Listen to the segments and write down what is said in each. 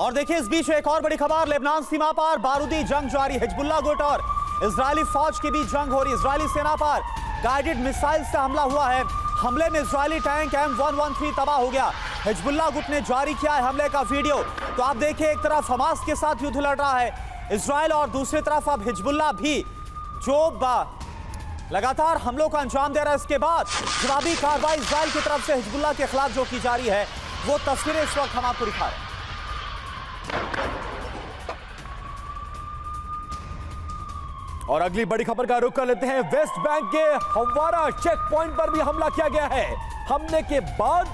और देखिए इस बीच एक और बड़ी खबर, लेबनान सीमा पर बारूदी जंग जारी, हिजबुल्लाह गुट और इजरायली फौज के बीच जंग हो रही। इजरायली सेना पर गाइडेड मिसाइल से हमला हुआ है। हमले में इजरायली टैंक M113 तबाह हो गया। हिजबुल्लाह गुट ने जारी किया है हमले का वीडियो। तो आप देखिए, एक तरफ हमास के साथ युद्ध लड़ रहा है इजराइल और दूसरी तरफ अब हिजबुल्लाह भी जो लगातार हमलों का अंजाम दे रहा है। इसके बाद जवाबी कार्रवाई इजराइल की तरफ से हिजबुल्लाह के खिलाफ जो की जा रही है, वो तस्वीरें इस वक्त हम आपको दिखा रहे हैं। और अगली बड़ी खबर का रुख कर लेते हैं। वेस्ट बैंक के हवारा चेक पॉइंट पर भी हमला किया गया है। हमले के बाद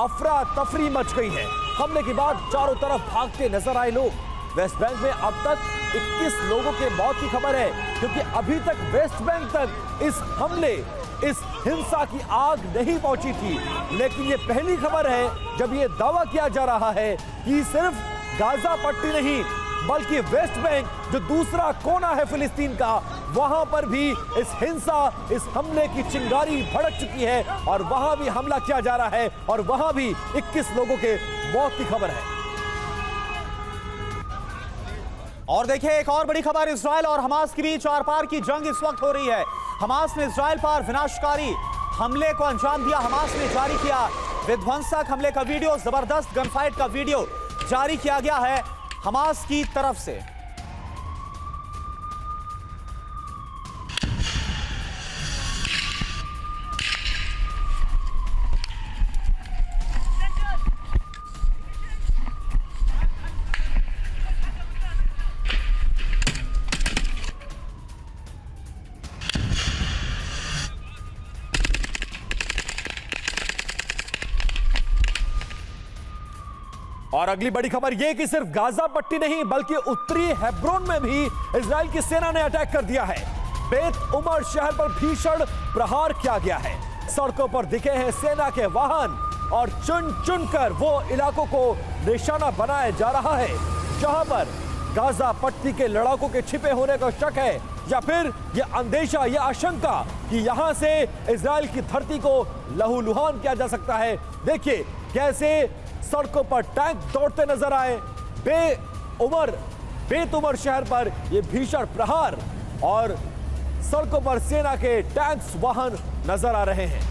अफरा तफरी मच गई है। हमले के बाद चारों तरफ भागते नजर आए लोग। वेस्ट बैंक में अब तक 21 लोगों के मौत की खबर है, क्योंकि अभी तक वेस्ट बैंक तक इस हमले, इस हिंसा की आग नहीं पहुंची थी। लेकिन ये पहली खबर है जब ये दावा किया जा रहा है कि सिर्फ गाजा पट्टी नहीं, बल्कि वेस्ट बैंक जो दूसरा कोना है फिलिस्तीन का, वहां पर भी इस हिंसा, इस हमले की चिंगारी भड़क चुकी है और वहां भी हमला किया जा रहा है और वहां भी 21 लोगों के मौत की खबर है। और देखिए एक और बड़ी खबर, इजराइल और हमास के बीच आर पार की जंग इस वक्त हो रही है। हमास ने इजराइल पर विनाशकारी हमले को अंजाम दिया। हमास ने जारी किया विध्वंसक हमले का वीडियो, जबरदस्त गनफाइट का वीडियो जारी किया गया है हमास की तरफ से। और अगली बड़ी खबर यह कि सिर्फ गाजा पट्टी नहीं, बल्कि उत्तरी हेब्रोन में भी इजराइल की सेना ने अटैक कर दिया है। बेत उमर शहर पर भीषण प्रहार किया गया है। सड़कों पर दिखे हैं सेना के वाहन और चुन चुन कर वो इलाकों को निशाना बनाया जा रहा है जहां पर गाजा पट्टी के लड़ाकों के छिपे होने का शक है, या फिर यह अंदेशा, यह आशंका कि यहां से इजराइल की धरती को लहूलुहान किया जा सकता है। देखिए कैसे सड़कों पर टैंक दौड़ते नजर आए। बेत उमर शहर पर यह भीषण प्रहार और सड़कों पर सेना के टैंक्स वाहन नजर आ रहे हैं।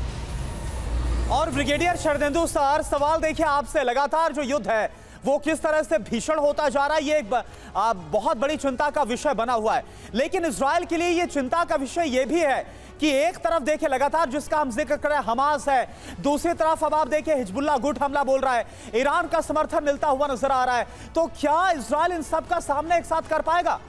और ब्रिगेडियर शरदेंदु सर, सवाल देखिए आपसे, लगातार जो युद्ध है वो किस तरह से भीषण होता जा रहा है, ये एक बहुत बड़ी चिंता का विषय बना हुआ है। लेकिन इजराइल के लिए ये चिंता का विषय ये भी है कि एक तरफ देखिए लगातार जिसका हम जिक्र कर रहे हैं हमास है, दूसरी तरफ अब आप देखिए हिजबुल्लाह गुट हमला बोल रहा है, ईरान का समर्थन मिलता हुआ नजर आ रहा है। तो क्या इजराइल इन सब का सामना एक साथ कर पाएगा?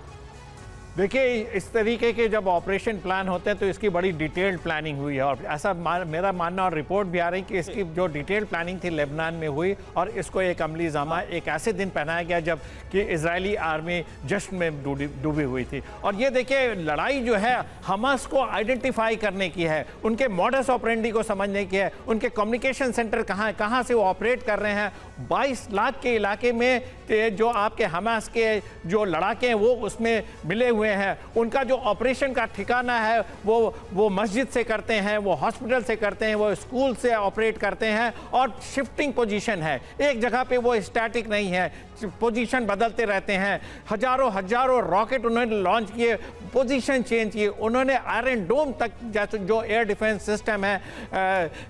देखिए, इस तरीके के जब ऑपरेशन प्लान होते हैं तो इसकी बड़ी डिटेल्ड प्लानिंग हुई है और ऐसा मेरा मानना और रिपोर्ट भी आ रही कि इसकी जो डिटेल्ड प्लानिंग थी लेबनान में हुई और इसको एक अमली जामा एक ऐसे दिन पहनाया गया जब कि इजरायली आर्मी जश्न में डूबी हुई थी। और ये देखिए, लड़ाई जो है हमास को आइडेंटिफाई करने की है, उनके मॉडस ऑपरेंडी को समझने की है, उनके कम्युनिकेशन सेंटर कहाँ है, कहाँ से वो ऑपरेट कर रहे हैं। 22 लाख के इलाके में जो आपके हमास के जो लड़ाके हैं वो उसमें मिले हुए हैं। उनका जो ऑपरेशन का ठिकाना है वो मस्जिद से करते हैं, वो हॉस्पिटल से करते हैं, वो स्कूल से ऑपरेट करते हैं और शिफ्टिंग पोजीशन है, एक जगह पे वो स्टैटिक नहीं है, पोजीशन बदलते रहते हैं। हजारों रॉकेट उन्होंने लॉन्च किए, पोजीशन चेंज किए। उन्होंने आयरन डोम तक जैसे जो एयर डिफेंस सिस्टम है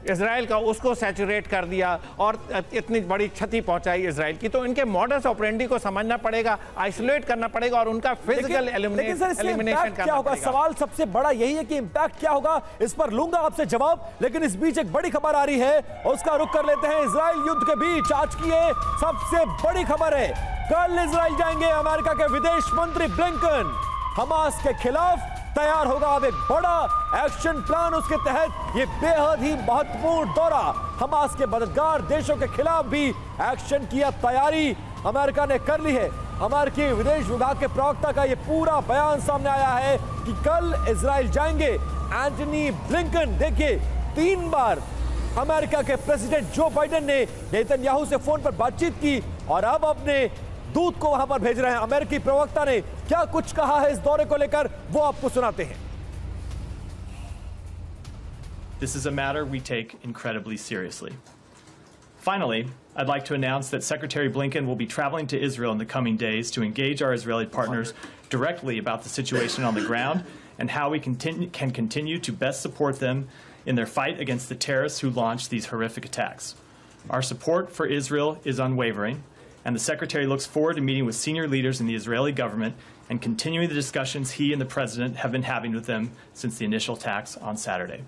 इजराइल का, उसको सैचुरेट कर दिया और इतनी बड़ी क्षति पहुंचाई इजराइल की। तो इनके मॉडस ऑपरेंडी को समझना पड़ेगा, आइसोलेट करना पड़ेगा और उनका फिजिकल एलिमिनेशन क्या होगा। सवाल सबसे बड़ा यही है कि इंपैक्ट क्या होगा, इस पर लूंगा आपसे जवाब। लेकिन इस बीच एक बड़ी खबर आ रही है, उसका रुख कर लेते हैं। इजराइल युद्ध के बीच आज की ये सबसे बड़ी खबर है। कल इजराइल जाएंगे अमेरिका के विदेश मंत्री ब्लिंकन। हमास के खिलाफ तैयार होगा अब एक बड़ा एक्शन प्लान। उसके तहत ये बेहद ही महत्वपूर्ण दौरा, हमास के मददगार देशों के खिलाफ भी एक्शन की तैयारी अमेरिका ने कर ली है। अमेरिकी विदेश विभाग के प्रवक्ता का ये पूरा बयान सामने आया है कि कल इजराइल जाएंगे एंटनी ब्लिंकन। देखिए, 3 बार अमेरिका के प्रेसिडेंट जो बाइडेन ने नेतन्याहू से फोन पर बातचीत की और अब अपने दूत को वहां पर भेज रहे हैं। अमेरिकी प्रवक्ता ने क्या कुछ कहा है इस दौरे को लेकर, वो आपको सुनाते हैं। This is a matter we take incredibly seriously. Finally, I'd like to announce that Secretary Blinken will be traveling to Israel in the coming days to engage our Israeli partners directly about the situation on the ground and how we can continue to best support them in their fight against the terrorists who launched these horrific attacks. Our support for Israel is unwavering, and the Secretary looks forward to meeting with senior leaders in the Israeli government and continuing the discussions he and the President have been having with them since the initial attacks on Saturday.